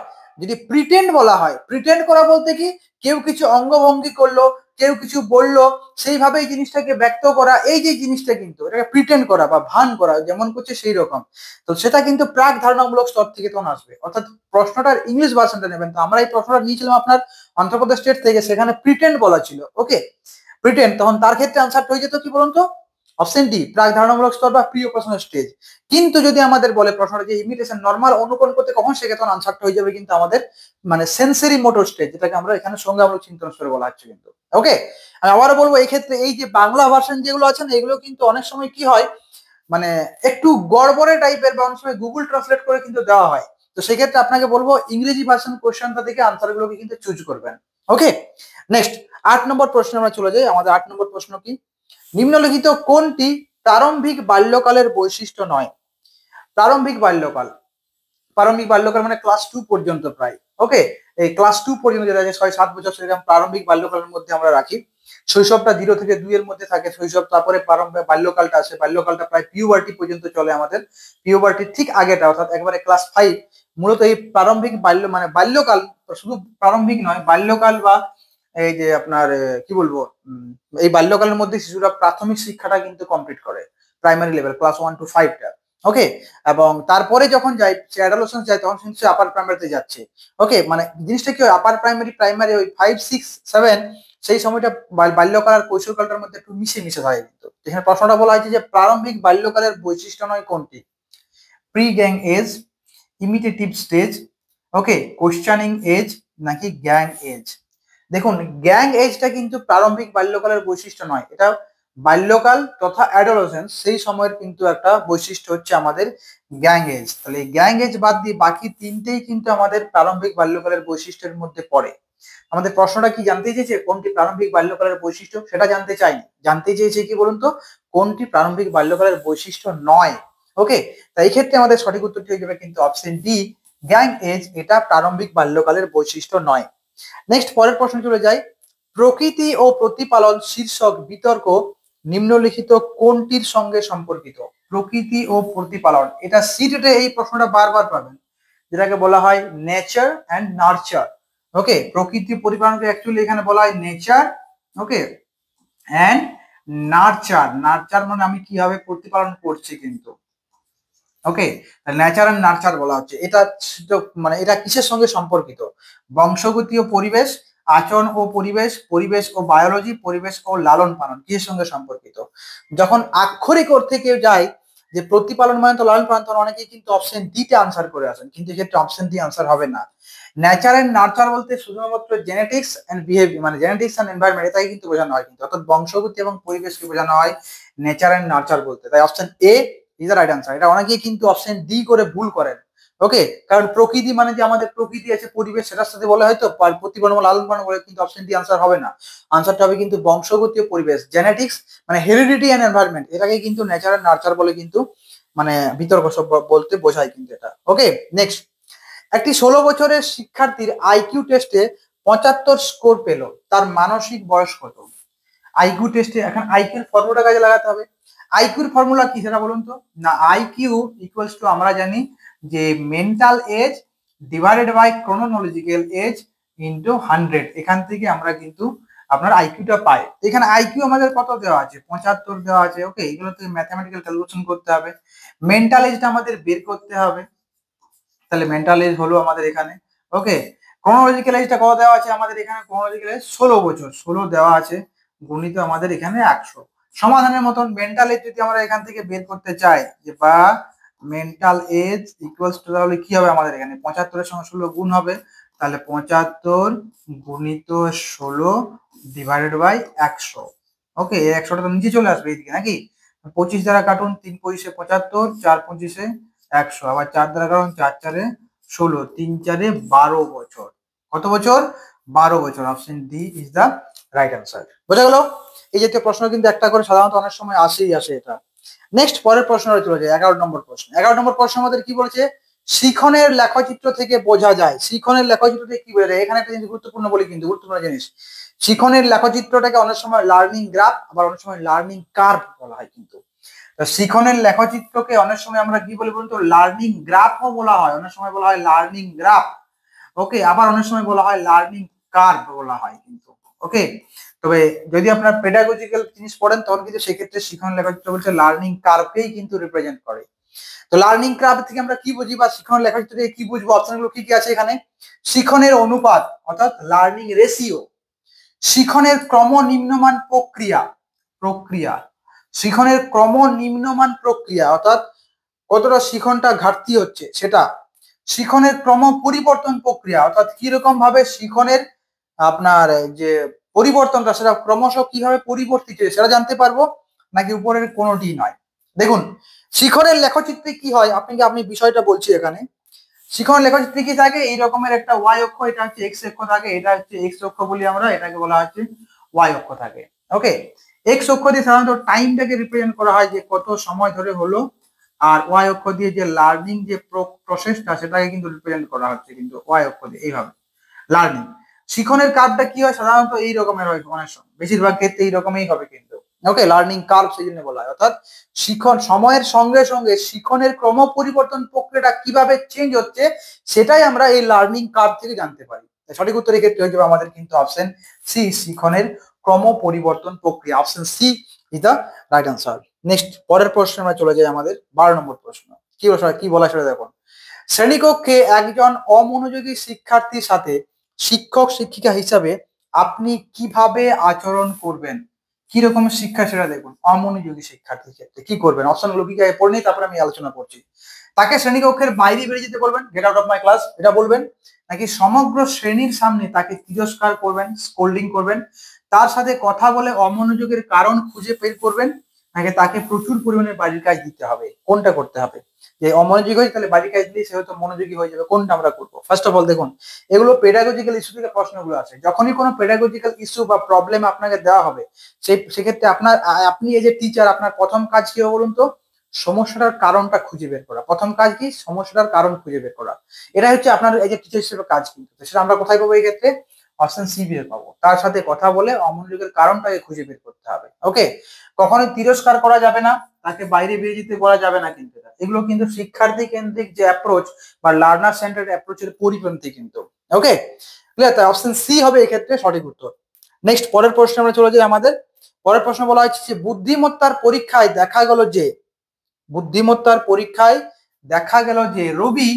যদি প্রিটেন্ড বলা হয়, প্রিটেন্ড করা বলতে কি, কেউ কিছু অঙ্গভঙ্গি করলো, কেউ কিছু বললো, সেইভাবে এই জিনিসটাকে ব্যক্ত করা, এই যে জিনিসটা কিন্তু এটাকে প্রিটেন্ড করা বা ভান করা, যেমন করছে সেই রকম। তো সেটা কিন্তু প্রাক ধারণামূলক স্তর থেকে তখন আসবে। অর্থাৎ প্রশ্নটার ইংলিশ ভার্সনটা নেবেন। তো আমরা এই প্রশ্নটা নিয়েছিলাম আপনার অন্ধ্রপ্রদেশ স্টেট থেকে, সেখানে প্রিটেন্ড বলা ছিল। ওকে, প্রিটেন্ড, তখন তার ক্ষেত্রে আনসারটা হয়ে যেত কি বলুন তো, অপশন ডি, প্রাক ধারণামূলক স্তর বা প্রি অপারেশনাল স্টেজ। কিন্তু যদি আমাদের বলে প্রশ্নটা যে ইমিটেশন নরমাল অনুকরণ করতে কখন শেখে, তখন আনসারটা হয়ে যাবে কিন্তু আমাদের মানে সেন্সরি মোটর স্টেজ, যেটাকে আমরা এখানে সংজ্ঞামূলক চিন্তন স্তরে বলা হচ্ছে কিন্তু। ওকে, আমি আবারও বলবো, এই ক্ষেত্রে এই যে বাংলা ভার্সন যেগুলো আছে না, এগুলো কিন্তু অনেক সময় কি হয় মানে একটু গড়বড়ে টাইপের, বা অনেক সময় গুগল ট্রান্সলেট করে কিন্তু দেওয়া হয়। তো সেক্ষেত্রে আপনাকে বলবো ইংরেজি ভার্সন কোশ্চেনটা থেকে আনসারগুলোকে কিন্তু চুজ করবেন। ওকে, নেক্সট 8 নম্বর প্রশ্নে আমরা চলে যাই। আমাদের 8 নম্বর প্রশ্ন কি, নিম্নলিখিত কোনটি প্রারম্ভিক বাল্যকালের বৈশিষ্ট্য নয়? প্রারম্ভিক বাল্যকাল, প্রারম্ভিক বাল্যকাল মানে ক্লাস 2 পর্যন্ত প্রায়। ওকে, এই ক্লাস 2 পর্যন্ত যেটা 6-7 বছর, সেরকম প্রারম্ভিক বাল্যকালের মধ্যে আমরা রাখি। শৈশবটা 0 থেকে 2 এর মধ্যে থাকে শৈশব, তারপরে প্রারম্ভিক বাল্যকালটা আসে। বাল্যকালটা প্রায় পিউবার্টি পর্যন্ত চলে আমাদের। পিউবার্টির ঠিক আগেটা অর্থাৎ একবারে ক্লাস 5, মূলত এই প্রারম্ভিক মানে বাল্যকাল, শুধু প্রারম্ভিক নয়, বাল্যকাল বা এই যে আপনার কি বলবো, এই বাল্যকালের মধ্যে শিশুরা প্রাথমিক শিক্ষাটা কিন্তু কমপ্লিট করে, প্রাইমারি লেভেল ক্লাস 1 to 5টা। ওকে, এবং তারপরে যখন যায় সে অ্যাডোলেসেন্স যায়, তখন কিন্তু সে আপার প্রাইমারিতে যাচ্ছে। ওকে, মানে জিনিসটা কি হয়, আপার প্রাইমারি ওই 5, 6, 7 সেই সময়টা বাল্যকাল আর কৈশোরকালটার মধ্যে একটু মিশে হয় কিন্তু। এখানে প্রশ্নটা বলা হয়েছে যে প্রারম্ভিক বাল্যকালের বৈশিষ্ট্য নয় কোনটি? প্রি গ্যাং এজ, ইমিটেটিভ স্টেজ, ওকে, কোশ্চেনিং এজ নাকি গ্যাং এজ? দেখুন, গ্যাং এজটা কিন্তু প্রারম্ভিক বাল্যকালের বৈশিষ্ট্য নয়, এটা বাল্যকাল তথা অ্যাডোলেসেন্স সেই সময়ের কিন্তু একটা বৈশিষ্ট্য হচ্ছে আমাদের গ্যাং এজ। তাহলে এই গ্যাং এজ বাদ দিয়ে বাকি তিনটেই কিন্তু আমাদের প্রারম্ভিক বাল্যকালের বৈশিষ্ট্যের মধ্যে পড়ে। আমাদের প্রশ্নটা কি জানতে চেয়েছে? কোনটি প্রারম্ভিক বাল্যকালের বৈশিষ্ট্য, সেটা জানতে চাইনি। জানতে চেয়েছে কি বলুন তো, কোনটি প্রারম্ভিক বাল্যকালের বৈশিষ্ট্য নয়। ওকে, তাই এই ক্ষেত্রে আমাদের সঠিক উত্তরটি হয়ে যাবে কিন্তু অপশন ডি, গ্যাং এজ এটা প্রারম্ভিক বাল্যকালের বৈশিষ্ট্য নয়। নেক্সট পরের প্রশ্ন চলে যাই। প্রকৃতি ও প্রতিপালন শীর্ষক বিতর্ক নিম্নলিখিত কোনটির সঙ্গে সম্পর্কিত? প্রকৃতি ও প্রতিপালন, এটা সিটেটে এই প্রশ্নটা বারবার পাবেন, যেটাকে বলা হয় নেচার অ্যান্ড নার্চার। ওকে, প্রকৃতি পরিপালনকে অ্যাকচুয়ালি এখানে বলা হয় nature, okay, and nurture. Nurture মানে আমি কিভাবে প্রতিপালন করছি কিন্তু, ওকে, নেচার অ্যান্ড নার্চার বলা হচ্ছে। এটা মানে এটা কিসের সঙ্গে সম্পর্কিত? বংশগতি ও পরিবেশ, আচরণ ও পরিবেশ, পরিবেশ ও বায়োলজি, পরিবেশ ও লালন পালন, কিসের সঙ্গে সম্পর্কিত? যখন আক্ষরিক অর্থে কেউ যায় যে প্রতিপালন মানে তো লালন পালন, তখন অনেকেই কিন্তু অপশন ডি তে আনসার করে আসেন, কিন্তু এক্ষেত্রে অপশন ডি আনসার হবে না। নেচার এন্ড নার্চার বলতে শুধুমাত্র জেনেটিক্স এন্ড বিহেভিয়ার, মানে জেনেটিক্স এন্ড এনভায়রনমেন্ট, এটাই কিন্তু বোঝানো হয় কিন্তু, অর্থাৎ বংশগতি এবং পরিবেশকে বোঝানো হয় নেচার এন্ড নার্চার বলতে। তাই option A is the right answer. এটা অনেকেই কিন্তু অপশন ডি করে ভুল করেন। ওকে, কারণ প্রকৃতি মানে যে আমাদের প্রকৃতি আছে, পরিবেশ, সেটার সাথে বলা হয়তো প্রতিপালন লালন পালন বলে, কিন্তু অপশন ডি আনসার হবে না। আনসারটা হবে কিন্তু বংশগতি ও পরিবেশ, জেনেটিক্স মানে হেরিডিটি এন্ড এনভায়রনমেন্ট, এটাকে কিন্তু নেচার এন্ড নার্চার বলে কিন্তু মানে বিতর্ক সব বলতে বোঝায় কিন্তু এটা। ওকে, নেক্সট। একটি 16 বছরের শিক্ষার্থীর আইকিউ টেস্টে 75 স্কোর পেল, তার মানসিক বয়স কত? আইকিউ টেস্টে এখন আইকিউর ফর্মুলা কাজে লাগাতে হবে। আইকিউর ফর্মুলা কি সেটা বলুন তো? না, আইকিউ ইকুয়ালস টু আমরা জানি যে mental age divided by chronological age into 100, এখান থেকে আমরা কিন্তু আপনার আইকিউটা পাই। এখানে আইকিউ আমাদের কত দেওয়া আছে? 75 দেওয়া আছে। ওকে, এগুলো থেকে ম্যাথমেটিক্যাল ক্যালকুলেশন করতে হবে, মেন্টাল এজটা আমাদের বের করতে হবে। তাহলে মেন্টাল এজ হলো আমাদের এখানে। ওকে, ক্রোনোলজিক্যাল এজটা কত দেওয়া আছে আমাদের এখানে? ক্রোনোলজিক্যাল এজ 16 বছর, 16 দেওয়া আছে, গণিত আমাদের এখানে 100। সমাধানের মতন মেন্টাল এজ যদি আমরা এখান থেকে বের করতে চাই, যে বা মেন্টাল এজ ইকুয়ালস টু, তাহলে কি হবে আমাদের এখানে? 75 এর সঙ্গে 16 গুণ হবে, তাহলে 75 গুণিত 16 ডিভাইডেড বাই 100। ওকে, এই 100টা তো নিচে চলে আসবে এইদিকে নাকি? 25 দ্বারা কাটুন, 3 পঁচিশে 75, 4 পঁচিশে 100, আবার 4 দ্বারা কারণ 4 4 16, 3 4 12 বছর। কত বছর? 12 বছর। Option D is the right answer. বোঝা গেল? এই জাতীয় প্রশ্ন কিন্তু একটা করে সাধারণত অনেক সময় আসেই আসে এটা। নেক্সট পরের প্রশ্নটা চলে যায় 11 নম্বর প্রশ্ন। 11 নম্বর প্রশ্ন আমাদের কি বলেছে? শিখনের লেখচিত্র থেকে বোঝা যায়। শিখনের লেখচিত্র থেকে কি বোঝা যায়? এখানে একটা জিনিস গুরুত্বপূর্ণ বলি, কিন্তু গুরুত্বপূর্ণ জিনিস, শিখনের লেখচিত্রটাকে অনেক সময় লার্নিং গ্রাফ, আবার অনেক সময় লার্নিং কার্ভ বলা হয় কিন্তু। শিখনের লেখচিত্রকে অনেক সময় আমরা কি বলি বলুন তো? লার্নিং গ্রাফও বলা হয়, অনেক সময় বলা হয় লার্নিং গ্রাফ। ওকে, আবার অনেক সময় বলা হয় লার্নিং কার্ভ বলা হয় কিন্তু। ওকে, তবে যদি আপনার পেডাগজিক্যাল জিনিস পড়েন, তখন কিন্তু সেক্ষেত্রে শিখনের লেখচিত্র বলছে লার্নিং কার্ভকেই কিন্তু রিপ্রেজেন্ট করে। তো লার্নিং কার্ভ থেকে আমরা কি বুঝি, বা শিখনের লেখচিত্র থেকে কি বুঝবো? অপশনগুলো কি কি আছে এখানে? শিখনের অনুপাত অর্থাৎ লার্নিং রেশিও, শিখনের ক্রম নিম্নমান প্রক্রিয়া, প্রক্রিয়া, শিখনের ক্রম নিম্নমান প্রক্রিয়া অর্থাৎ কতটা শিখনটা ঘাটতি হচ্ছে সেটা, শিখনের ক্রম পরিবর্তন প্রক্রিয়া অর্থাৎ কিরকম ভাবে শিখনের আপনার যে পরিবর্তনটা সেটা ক্রমশ কিভাবে পরিবর্তিত সেটা জানতে পারবো, নাকি উপরের কোনোটি নয়। দেখুন, শিখনের লেখচিত্রে কি হয়, আপনি বিষয়টা বলছি এখানে। শিখনের লেখচিত্রে কি থাকে? এই রকমের একটা ওয়াই অক্ষ, এটা হচ্ছে এক্স অক্ষ থাকে, এটা হচ্ছে এক্স অক্ষ বলি আমরা, এটাকে বলা হচ্ছে ওয়াই অক্ষ থাকে। ওকে, এক্স অক্ষ দিয়ে সাধারণত টাইমটাকে রিপ্রেজেন্ট করা হয়, যে কত সময় ধরে হলো, আর ওয়াই অক্ষ দিয়ে যে লার্নিং যে প্রসেসটা সেটাকে কিন্তু রিপ্রেজেন্ট করা হচ্ছে কিন্তু ওয়াই অক্ষ দিয়ে। এইভাবে লার্নিং শিখনের কার্ভটা কি হয়? সাধারণত এই রকমের হয়, অনেক সময় বেশিরভাগ ক্ষেত্রে এই রকমই হবে কিন্তু। ওকে, লার্নিং কার্ভ সেই জন্য বলা হয়, অর্থাৎ শিখন সময়ের সঙ্গে সঙ্গে শিখনের ক্রম পরিবর্তন প্রক্রিয়াটা কিভাবে চেঞ্জ হচ্ছে সেটাই আমরা এই লার্নিং কার্ভ থেকে জানতে পারি। সঠিক উত্তর এক্ষেত্রে হয়ে যাবে আমাদের কিন্তু অপশন সি, শিখনের ক্রম পরিবর্তন প্রক্রিয়া। Option C is the right answer. Next পরের প্রশ্নে আমরা চলে যাই আমাদের 12 নম্বর প্রশ্ন। কি বলা সেটা দেখুন। শ্রেণীকক্ষে একজন অমনোযোগী শিক্ষার্থীর সাথে শিক্ষক শিক্ষিকা হিসাবে আপনি কিভাবে আচরণ করবেন? কি রকম শিক্ষা সেটা দেখুন। অমনোযোগী শিক্ষার্থীর ক্ষেত্রে কি করবেন? অপশনগুলো কি পড়ে নিই, তারপরে আমি আলোচনা করছি। তাকে শ্রেণীকক্ষের বাইরে বেরিয়ে যেতে বলবেন, get out of my class, এটা বলবেন, নাকি সমগ্র শ্রেণীর সামনে তাকে তিরস্কার করবেন, স্কোল্ডিং করবেন, তার সাথে কথা বলে অমনোযোগের কারণ খুঁজে বের করবেন, নাকি তাকে প্রচুর পরিমাণে বাড়ির কাজ দিতে হবে? কোনটা করতে হবে? যে অমনোযোগী হয়েছে তাহলে বাড়ির কাজ দিলে সে হয়তো মনোযোগী হয়ে যাবে, কোনটা আমরা করবো? ফার্স্ট অফ অল দেখুন, এগুলো পেডাগজিক্যাল ইস্যু থেকে প্রশ্নগুলো আসে। যখনই কোনো পেডাগজিক্যাল ইস্যু বা প্রবলেম আপনাকে দেওয়া হবে, সেক্ষেত্রে আপনি এই যে টিচার, আপনার প্রথম কাজ কি হবে বলুন তো? সমস্যাটার কারণটা খুঁজে বের করা। প্রথম কাজ কি? সমস্যাটার কারণ খুঁজে বের করা। এটা হচ্ছে আপনার এই যে টিচার হিসেবে কাজ, কিন্তু সেটা আমরা কোথায় পাবো? এই ক্ষেত্রে অপশন সি বের পাবো। তার সাথে কথা বলে অমনোযোগের কারণটাকে খুঁজে বের করতে হবে। ওকে, কখনোই তিরস্কার করা যাবে না, তাকে বাইরে বেরিয়ে যেতে বলা যাবে না, কিন্তু এগুলো কিন্তু শিক্ষার্থী কেন্দ্রিক যে অ্যাপ্রোচ বা লার্নার সেন্টার্ড অ্যাপ্রোচের পরিপন্থী কিন্তু। ওকে, ক্লিয়ার? তাই অপশন সি হবে এই ক্ষেত্রে সঠিক উত্তর। নেক্সট, পরের প্রশ্নে আমরা চলে যাই। আমাদের পরের প্রশ্ন বলা হচ্ছে যে বুদ্ধিমত্তার পরীক্ষায় দেখা গেল যে রবি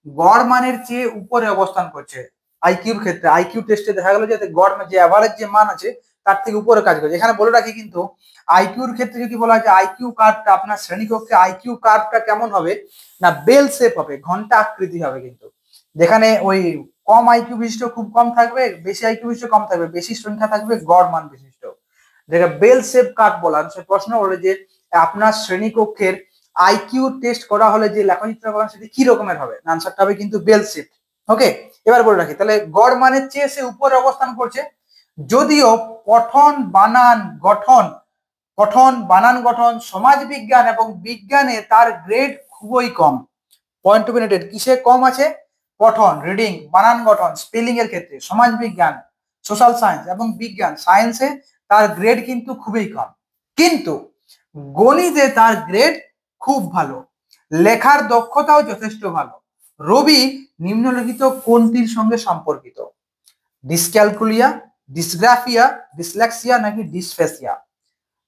গড় মানের চেয়ে উপরে অবস্থান করছে। আইকিউর ক্ষেত্রে, আইকিউ টেস্টে দেখা গেল যে গড় যে অ্যাভারেজ যে মান আছে তার থেকে উপরে কাজ করছে। এখানে বলে রাখি কিন্তু আইকিউর ক্ষেত্রে যদি বলা হয় যে আইকিউ কার্ভটা, আপনার শ্রেণীকক্ষে আইকিউ কার্ভটা কেমন হবে না? বেল শেপ হবে, ঘন্টা আকৃতি হবে কিন্তু। যেখানে ওই কম আইকিউ বিশিষ্ট খুব কম থাকবে, বেশি আইকিউ বিশিষ্ট কম থাকবে, বেশি সংখ্যা থাকবে গড় মান বিশিষ্ট, যেটা বেল শেপ কার্ভ বলা হয়। সে প্রশ্ন বলে যে আপনার শ্রেণীকক্ষের আইকিউ টেস্ট করা হলে যে লেখচিত্র করেন সেটি কি রকমের হবে? আনসারটা হবে কিন্তু বেল শেপ। ওকে, এবার বলে রাখি তাহলে গড় মানের চেয়ে সে উপরে অবস্থান করছে, যদিও পঠন গঠন সমাজ বিজ্ঞান এবং বিজ্ঞানে তার গ্রেড খুবই কম। পয়েন্ট টু বি নোটেড, কিসে কম আছে? পঠন, রিডিং, বানান গঠন, স্পেলিং এর ক্ষেত্রে, সমাজ বিজ্ঞান, সোশ্যাল সায়েন্স এবং বিজ্ঞান সায়েন্সে তার গ্রেড কিন্তু খুবই কম। কিন্তু গণিতে তার গ্রেড খুব ভালো, লেখার দক্ষতাও যথেষ্ট ভালো। রবি নিম্নলিখিত কোনটির সঙ্গে সম্পর্কিত? ডিসক্যালকুলিয়া, ডিসগ্রাফিয়া, ডিসলেক্সিয়া নাকি ডিসফেসিয়া?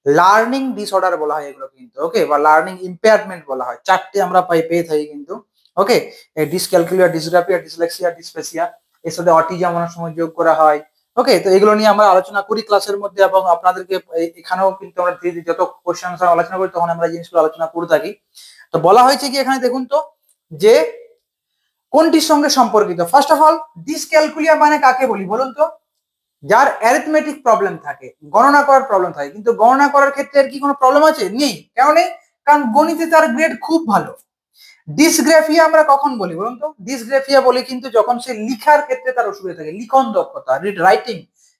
লার্নিং ডিসঅর্ডার বলা হয় এগুলো কিন্তু। ওকে, বা লার্নিং ইম্পেয়ারমেন্ট বলা হয়। চারটে আমরা পেয়ে থাকি কিন্তু। ওকে, ডিসক্যালকুলিয়া, ডিসগ্রাফিয়া, ডিসলেক্সিয়া, ডিসফেসিয়া, এর সাথে অটিজম অনেক সময় যোগ করা হয়। ওকে, তো এগুলো নিয়ে আমরা আলোচনা করি ক্লাসের মধ্যে, এবং আপনাদেরকে এখানেও কিন্তু আমরা ধীরে ধীরে যত কোশ্চেন আনসার আলোচনা করি তখন আমরা এই জিনিসগুলো আলোচনা করে থাকি। তো বলা হয়েছে কি এখানে দেখুন তো, যে কোনটির সঙ্গে সম্পর্কিত? ফার্স্ট অফ অল, ডিসক্যালকুলিয়া মানে কাকে বলি বলুন তো? যার অ্যারিথমেটিক প্রবলেম থাকে, গণনা করার প্রবলেম থাকে। কিন্তু গণনা করার ক্ষেত্রে আর কি কোনো প্রবলেম আছে? নেই। কেন নেই? কারণ গণিতে তার গ্রেড খুব ভালো। ডিসগ্রাফিয়া আমরা কখন বলি বলুন তো? ডিসগ্রাফিয়া বলি কিন্তু যখন সে লিখার ক্ষেত্রে তার অসুবিধা থাকে, লিখন দক্ষতা, রিড রাইটিং।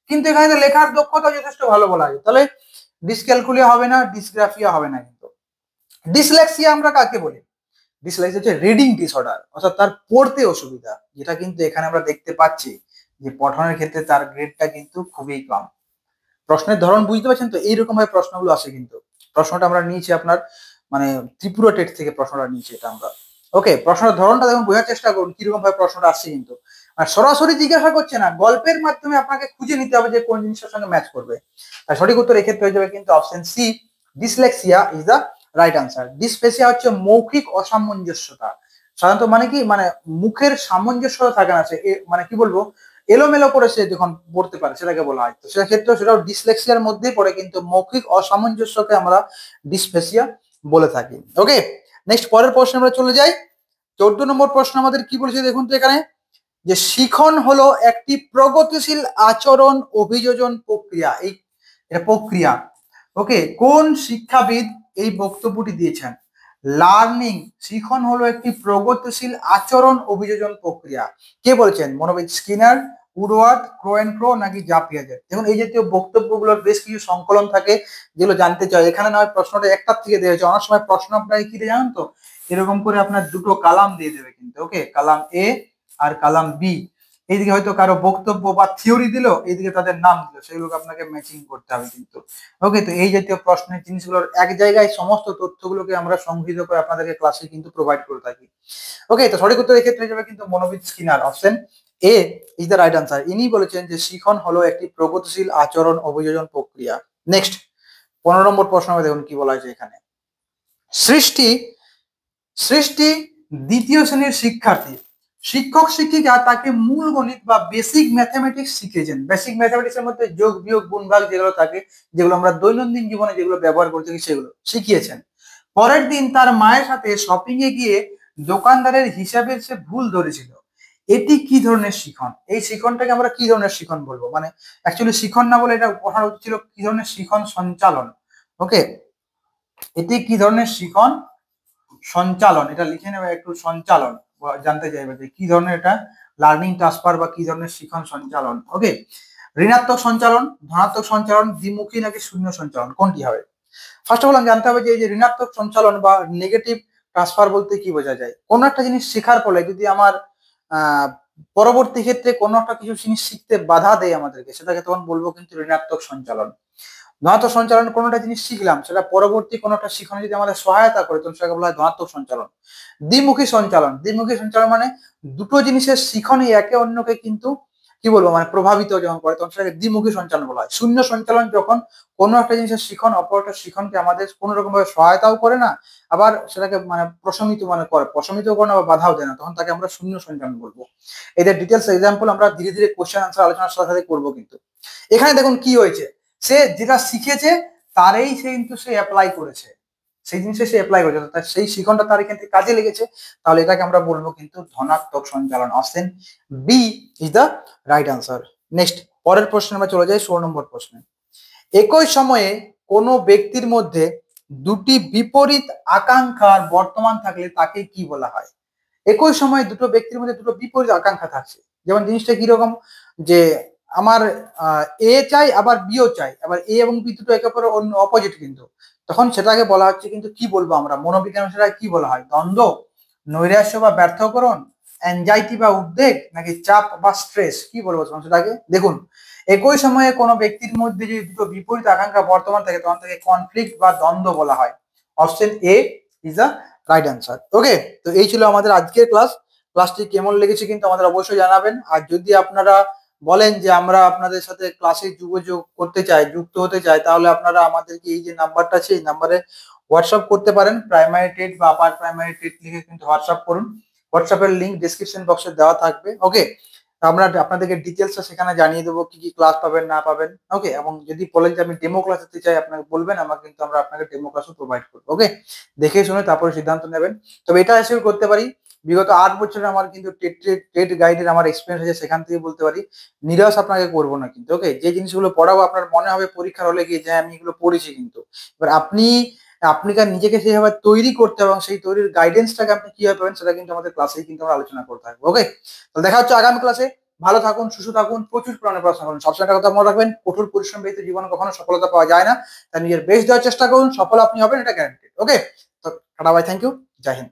কিন্তু এখানে তো লেখার দক্ষতা যথেষ্ট ভালো বলা হয়, তাহলে ডিসক্যালকুলিয়া হবে না, ডিসগ্রাফিয়া হবে না। কিন্তু ডিসলেক্সিয়া আমরা কাকে বলি? ডিসলেক্সিয়া হচ্ছে রিডিং ডিসঅর্ডার, অর্থাৎ তার পড়তে অসুবিধা, যেটা কিন্তু এখানে আমরা দেখতে পাচ্ছি যে পঠনের ক্ষেত্রে তার গ্রেডটা কিন্তু খুবই কম। প্রশ্নের ধরন বুঝতে পারছেন তো? এইরকম ভাবে প্রশ্নগুলো আসে কিন্তু। প্রশ্নটা আমরা নিয়েছি আপনার মানে ত্রিপুরা টেট থেকে প্রশ্নটা নিয়েছি এটা আমরা। ওকে, প্রশ্নের ধরনটা দেখুন, বোঝার চেষ্টা করুন কিরকম ভাবে প্রশ্নটা আসছে কিন্তু। আর সরাসরি জিজ্ঞাসা করছে না, গল্পের মাধ্যমে আপনাকে খুঁজে নিতে হবে যে কোন জিনিসটার সঙ্গে ম্যাচ করবে। তাই সঠিক উত্তর এক্ষেত্রে হয়ে যাবে কিন্তু option C, dyslexia is the right answer. ডিসপেসিয়া হচ্ছে মৌখিক অসামঞ্জস্যতা। সাধারণত মানে কি, মানে মুখের সামঞ্জস্যতা থাকে না, সে মানে কি বলবো, এলোমেলো করে সে যখন পড়তে পারে সেটাকে বলা হয়। তো সেক্ষেত্রে সেটাও ডিসলেক্সিয়ার মধ্যেই পড়ে, কিন্তু মৌখিক অসামঞ্জস্যকে আমরা ডিসপেসিয়া বলে থাকি। ওকে, নেক্সট পরের প্রশ্নে আমরা চলে যাই। 14 নম্বর প্রশ্ন আমাদের কি বলেছে দেখুন তো এখানে, যে শিখন হলো একটি প্রগতিশীল আচরণ অভিযোজন প্রক্রিয়া। এটা প্রক্রিয়া। ওকে, কোন শিক্ষাবিদ এই বক্তব্যটি দিয়েছেন? লার্নিং, শিখন হলো একটি প্রগতিশীল আচরণ অভিযোজন প্রক্রিয়া। কে বলেছেন? মনোবিদ স্কিনার, উডওয়ার্ড, ক্রোয়েনক্রো নাকি জাপিয়াজের? দেখুন এই জাতীয় বক্তব্যগুলোর বেশ কিছু সংকলন থাকে যেগুলো জানতে চাই। এখানে নয় প্রশ্নটা একটার থেকে দেওয়া হয়েছে, অনেক সময় প্রশ্ন আপনাকে কি দিয়ে জানেন তো, এরকম করে আপনার দুটো কালাম দিয়ে দেবে কিন্তু। ওকে, কালাম এ আর কালাম বি। এইদিকে হয়তো কারো বক্তব্য বা থিওরি দিল, এইদিকে তাদের নাম দিল, সেগুলোকে আপনাকে ম্যাচিং করতে হবে কিন্তু। ওকে, তো এই জাতীয় প্রশ্নের জিনিসগুলোর এক জায়গায় সমস্ত তথ্যগুলোকে আমরা সংগৃহীত করে আপনাদেরকে ক্লাসে কিন্তু প্রোভাইড করে থাকি। ওকে, তো সঠিক উত্তর এক্ষেত্রে যাবে কিন্তু মনোবিদ Skinner, option A is the right answer. ইনি বলেছেন যে শিখন হলো একটি প্রগতিশীল আচরণ অভিযোজন প্রক্রিয়া। নেক্সট 15 নম্বর প্রশ্ন দেখুন কি বলা হয়েছে এখানে। সৃষ্টি দ্বিতীয় শ্রেণীর শিক্ষার্থী, শিক্ষক শিক্ষিকা তাকে মূল গণিত বা বেসিক ম্যাথমেটিক্স শিখিয়েছেন। বেসিক ম্যাথমেটিক্স এর মধ্যে যোগ বিয়োগ গুণ ভাগ যেগুলো থাকে, যেগুলো আমরা দৈনন্দিন জীবনে যেগুলো ব্যবহার করতে থাকি, সেগুলো শিখিয়েছেন। পরের দিন তার মায়ের সাথে শপিং এ গিয়ে দোকানদারের হিসাবে সে ভুল ধরেছিল। এটি কি ধরনের শিখন? এই শিখনটাকে আমরা কি ধরনের শিখন বলবো? মানে অ্যাকচুয়ালি শিখন না বলে এটা পড়ানো উচিত ছিল কি ধরনের শিখন সঞ্চালন। ওকে, এটি কি ধরনের শিখন সঞ্চালন, এটা লিখে নেবে একটু। সঞ্চালন জানতে চাইবে যে কি ধরনের এটা লার্নিং ট্রান্সফার বা কি ধরনের শিখন সঞ্চালন। ওকে, ঋণাত্মক সঞ্চালন, ধনাত্মক সঞ্চালন, দ্বিমুখী নাকি শূন্য সঞ্চালন, কোনটি হবে? ফার্স্ট অফ অল জানতে হবে যে এই যে ঋণাত্মক সঞ্চালন বা নেগেটিভ ট্রান্সফার বলতে কি বোঝা যায়। কোনো একটা জিনিস শেখার ফলে যদি আমার আহ পরবর্তী ক্ষেত্রে কোনো একটা কিছু জিনিস শিখতে বাধা দেয় আমাদেরকে, সেটাকে তখন বলবো কিন্তু ঋণাত্মক সঞ্চালন। ধনাত্মক সঞ্চালন, কোনো একটা জিনিস শিখলাম সেটা পরবর্তী কোনো একটা শিখনে যদি আমাদের সহায়তা করে তখন সেটাকে বলা হয় ধনাত্মক সঞ্চালন। দ্বিমুখী সঞ্চালন, দ্বিমুখী সঞ্চালন মানে দুটো জিনিসের শিখনই একে অন্যকে কিন্তু কি বলবো মানে প্রভাবিত যখন করে তখন সেটাকে দ্বিমুখী সঞ্চালন বলা হয়। শূন্য সঞ্চালন যখন কোনো একটা জিনিসের শিখন অপর একটা শিখনকে আমাদের কোনো রকম ভাবে সহায়তাও করে না, আবার সেটাকে মানে প্রশমিত মানে করে, প্রশমিত করে না বা বাধাও দেয় না, তখন তাকে আমরা শূন্য সঞ্চালন বলবো। এদের ডিটেলস এক্সাম্পল আমরা ধীরে ধীরে কোশ্চেন আনসার আলোচনার সাথে সাথে করবো। কিন্তু এখানে দেখুন কি হয়েছে, সে যেটা শিখেছে তারই সে কিন্তু সে অ্যাপ্লাই করেছে, সেই জিনিসে সে অ্যাপ্লাই করেছে, তার সেই শিখনটা তার এখান থেকে কাজে লেগেছে, তাহলে এটাকে আমরা বলবো কিন্তু ধনাত্মক সঞ্চালন। Option B is the right answer. Next, পরের প্রশ্নে আমরা চলে যাই 16 নম্বর প্রশ্নে। একই সময়ে কোনো ব্যক্তির মধ্যে দুটি বিপরীত আকাঙ্ক্ষার বর্তমান থাকলে তাকে কি বলা হয়? একই সময়ে দুটো ব্যক্তির মধ্যে দুটো বিপরীত আকাঙ্ক্ষা থাকছে, যেমন জিনিসটা কিরকম যে আমার এ চাই আবার বিও চাই, আবার এ এবং বি দুটো একে অপরের অন্য অপোজিট, কিন্তু তখন সেটাকে বলা হচ্ছে কিন্তু কি বলবো আমরা মনোবিজ্ঞান, সেটা কি বলা হয়? দ্বন্দ্ব, নৈরাশ্য বা ব্যর্থকরণ, অ্যাংজাইটি বা উদ্বেগ, নাকি চাপ বা স্ট্রেস, কি বলবো তখন সেটাকে? দেখুন, একই সময়ে কোনো ব্যক্তির মধ্যে যদি দুটো বিপরীত আকাঙ্ক্ষা বর্তমান থাকে তখন তাকে কনফ্লিক্ট বা দ্বন্দ্ব বলা হয়। Option A is the right answer. Okay, তো এই ছিল আমাদের আজকের ক্লাস। ক্লাসটি কেমন লেগেছে কিন্তু আমাদের অবশ্যই জানাবেন। আর যদি আপনারা বলেন যে আমরা আপনাদের সাথে ক্লাসে যোগাযোগ করতে চাই, যুক্ত হতে চাই, তাহলে আপনারা আমাদেরকে এই যে নাম্বারটা আছে এই নাম্বারে হোয়াটসঅ্যাপ করতে পারেন। প্রাইমারি টেট বা আপার প্রাইমারি টেট লিখে কিন্তু হোয়াটসঅ্যাপ করুন। হোয়াটসঅ্যাপের লিঙ্ক ডিসক্রিপশন বক্সে দেওয়া থাকবে। ওকে, আমরা আপনাদেরকে ডিটেলসটা সেখানে জানিয়ে দেবো কি কি ক্লাস পাবেন না পাবেন। ওকে, এবং যদি বলেন যে আমি ডেমো ক্লাস দিতে চাই আপনাকে বলবেন, আমরা কিন্তু আমরা আপনাকে ডেমো ক্লাসও প্রোভাইড করবো। ওকে, দেখে শুনে তারপরে সিদ্ধান্ত নেবেন। তবে এটা এসে করতে পারি বিগত 8 বছরে আমার কিন্তু টেট গাইডের আমার এক্সপিরিয়েন্স আছে, সেখান থেকে বলতে পারি নিরাশ আপনাকে করবো না কিন্তু। ওকে, যে জিনিসগুলো পড়াবো আপনার মনে হবে পরীক্ষার হলে গিয়ে যে আমি এগুলো পড়েছি, কিন্তু এবার আপনি নিজেকে সেইভাবে তৈরি করতে এবং সেই তৈরির গাইডেন্সটাকে আপনি কিভাবে পাবেন সেটা কিন্তু আমাদের ক্লাসেই কিন্তু আমরা আলোচনা করতে থাকবো। ওকে, তো দেখা হচ্ছে আগামী ক্লাসে। ভালো থাকুন, সুস্থ থাকুন, প্রচুর পরিমাণে পড়াশোনা করুন। সবসময় একটা কথা মনে রাখবেন, কঠোর পরিশ্রম ব্যতীত জীবনে কখনো সফলতা পাওয়া যায় না। তাই নিজের বেস্ট দেওয়ার চেষ্টা করুন, সফল আপনি হবেন, এটা গ্যারান্টেড। ওকে, তো tata bye, thank you, Jai Hind.